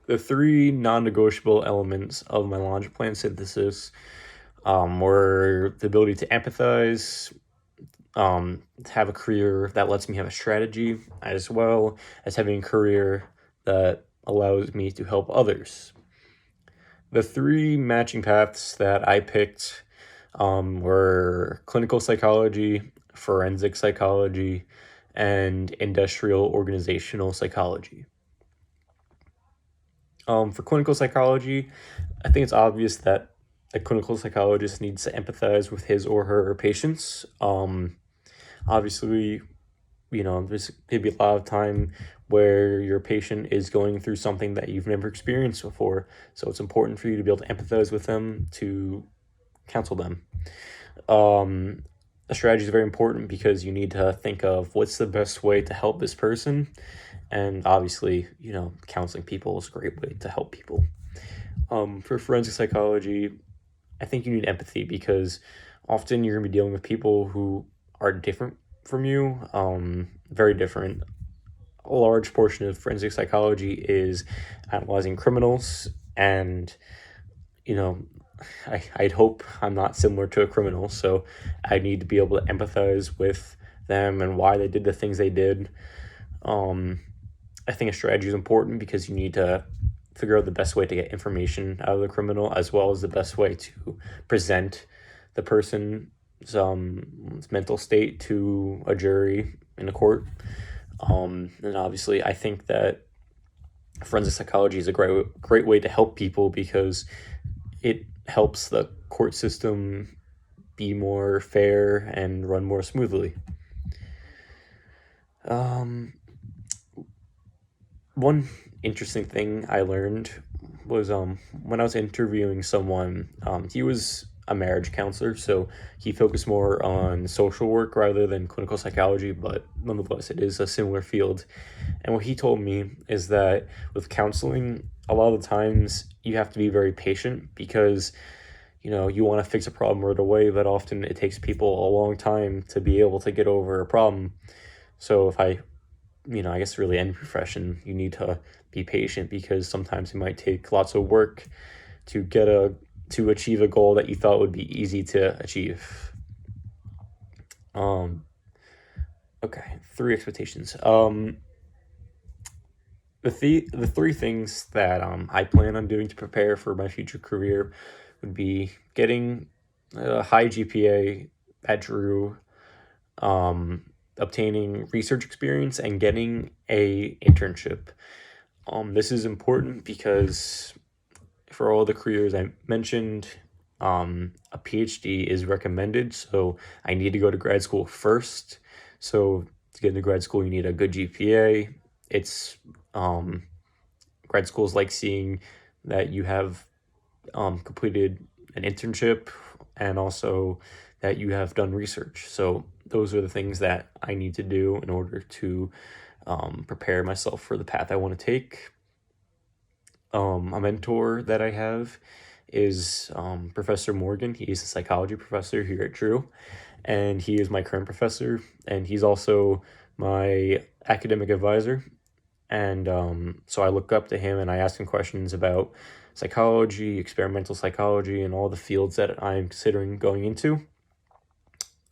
the three non-negotiable elements of my logic plan synthesis were the ability to empathize, to have a career that lets me have a strategy, as well as having a career that allows me to help others. The three matching paths that I picked were clinical psychology, forensic psychology, and industrial organizational psychology. For clinical psychology, I think it's obvious that a clinical psychologist needs to empathize with his or her patients. Obviously, there's maybe a lot of time where your patient is going through something that you've never experienced before. So it's important for you to be able to empathize with them, to counsel them. A strategy is very important because you need to think of what's the best way to help this person. And obviously, counseling people is a great way to help people. For forensic psychology, I think you need empathy because often you're going to be dealing with people who are different from you, very different. A large portion of forensic psychology is analyzing criminals, and I'd hope I'm not similar to a criminal, so I need to be able to empathize with them and why they did the things they did. I think a strategy is important because you need to figure out the best way to get information out of the criminal, as well as the best way to present the person's mental state to a jury in a court. And obviously, I think that forensic psychology is a great way to help people because it helps the court system be more fair and run more smoothly. One interesting thing I learned was when I was interviewing someone, he was a marriage counselor, so he focused more on social work rather than clinical psychology, but nonetheless, it is a similar field. And what he told me is that with counseling, a lot of the times you have to be very patient because you want to fix a problem right away, but often it takes people a long time to be able to get over a problem. So if I guess really any profession, you need to be patient because sometimes it might take lots of work to achieve a goal that you thought would be easy to achieve. Okay, three expectations. The three things that I plan on doing to prepare for my future career would be getting a high GPA at Drew, obtaining research experience, and getting a internship. This is important because for all the careers I mentioned, a PhD is recommended. So I need to go to grad school first. So to get into grad school, you need a good GPA. It's grad schools like seeing that you have completed an internship and also that you have done research. So those are the things that I need to do in order to prepare myself for the path I want to take. A mentor that I have is Professor Morgan. He's a psychology professor here at Drew, and he is my current professor, and he's also my academic advisor. And so I look up to him and I ask him questions about psychology, experimental psychology, and all the fields that I'm considering going into.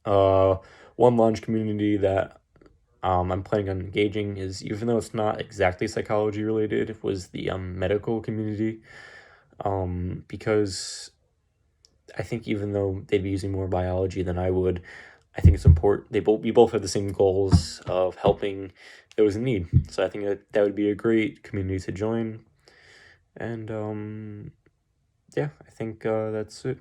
One launch community that I'm planning on engaging is, even though it's not exactly psychology related, it was the medical community, because I think even though they'd be using more biology than I would, I think it's important. We both have the same goals of helping those in need. So I think that would be a great community to join. And yeah, I think that's it.